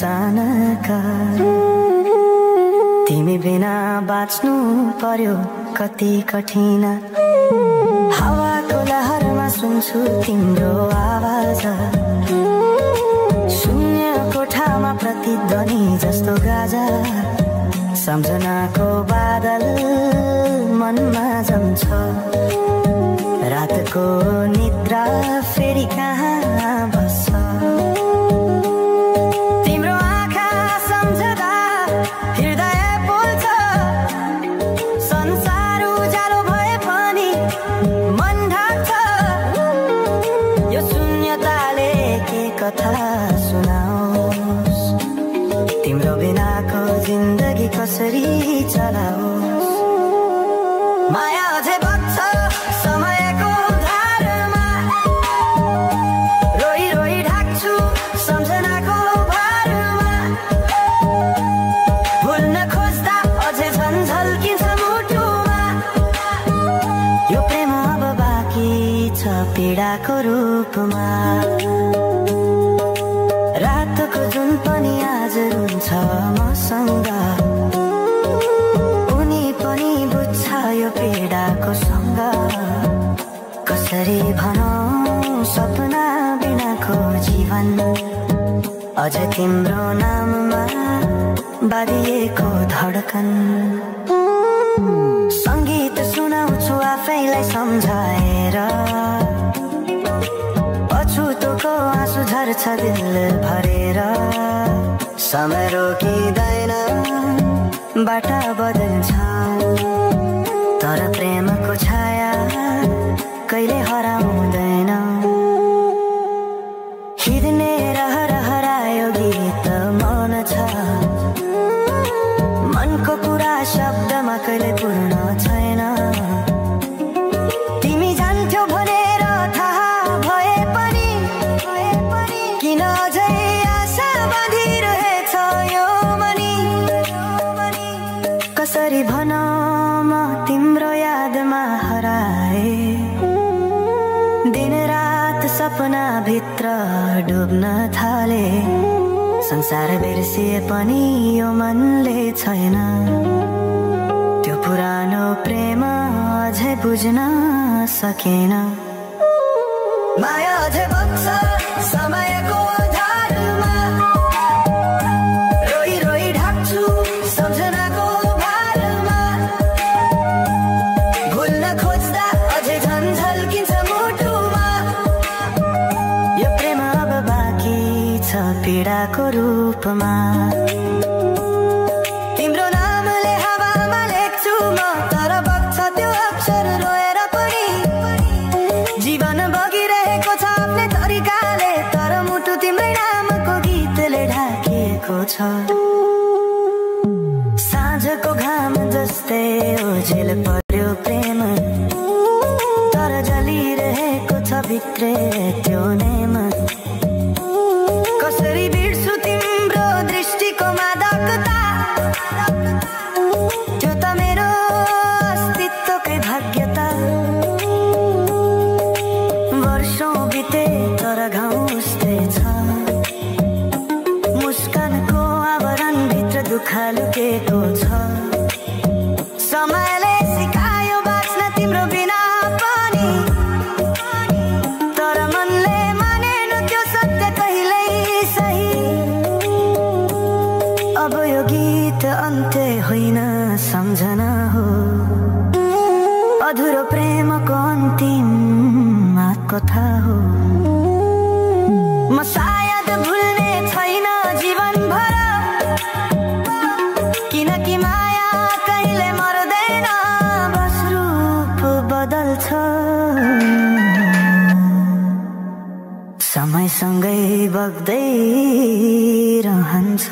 अचानक तिमी बिना बाँच्नु पर्यो कति कठिन हावाको लहरमा सुन्छु तिम्रो आवाज शून्य कोठामा प्रतिध्वनि जस्तो गाजा सम्झनाको बादल मनमा जम्छ रातको निद्रा फेरि कहाँ बस्छ तिम्रो आँखा सम्झदा हृदय बोल्छ संसार उज्यालो भए पनि मन ढाक्छ यो शून्यताले के कथा सुनाओस् तिम्रो बिनाको जिन्दगी कसरी चलाओस् माया अझै बग्छ समयको धारमा रोई रोई ढाक्छु सम्झनाको भारमा भुल्न खोज्दा अझै झन् झल्किन्छ मुटुमा यो प्रेम अब बाँकी छ पीडाको रूपमा रातको जुन पनि आज रुन्छ मसँग उनी पनि बुझ्छ यो पीडाको सँग कसरी भनौं सपना बिनाको जीवन अझ तिम्रो नाममा बाँधिएको धडकन संगीत सुनाउँछु आफैलाई सम्झाएर पछुतोको आँसु झर्छ दिल भरेर समय रोकिँदैन बाटा बदल्छ तर प्रेमको छाया कहिले हराउँदैन हिँड्ने रहर हरायो गीत मन छ मनको कुरा शब्दमा कहिले पूर्ण छैन तिमी जान्थ्यौ भनेर थाहा भए पनि किन अझै आशा बाँधिरहेछ यो मनी कसरी भनौं म तिम्रो यादमा हराए दिन रात सपना भित्र डुब्न थाले संसार बिर्सिए पनि यो मनले छैन त्यो पुरानो प्रेम अझै बुझ्न सकेन माया अझै बग्छ समयको धारमा रोई रोई ढाक्छु सम्झनाको भारमा भुल्न खोज्दा अझै झन् झल्किन्छ मुटुमा यो प्रेम अब बाँकी छ पीडाको रूपमा तिम्रो नामले हावामा लेख्छु म तर बग्छ त्यो अक्षर रोएर पनि जीवन बगिरहेको छ आफ्नै तरिकाले तर मुटु तिम्रै नामको गीतले ढाकिएको छ साँझको घाम जस्तै ओझेल पर्यो प्रेम तर जलिरहेको छ भित्रै त्यो नेम कसरी बिर्सु तिम्रो दृष्टिको मादकता त्यो त मेरो अस्तित्वकै भाग्यता वर्षौं बिते तर घाउ उस्तै छ मुस्कानको आवरण भित्र दुःख लुकेको छ समयले सिकायो बाँच्न तिम्रो बिना पनि तर मनले मानेन त्यो सत्य कहिल्यै सही अब यो गीत अन्त्य होइन सम्झना हो अधुरो प्रेमको अन्तिम कथा हो म सायद भुल्ने छैन जीवनभर किनकि माया कहिले मर्दैन बस रूप बदल्छ समयसँगै बग्दै रहन्छ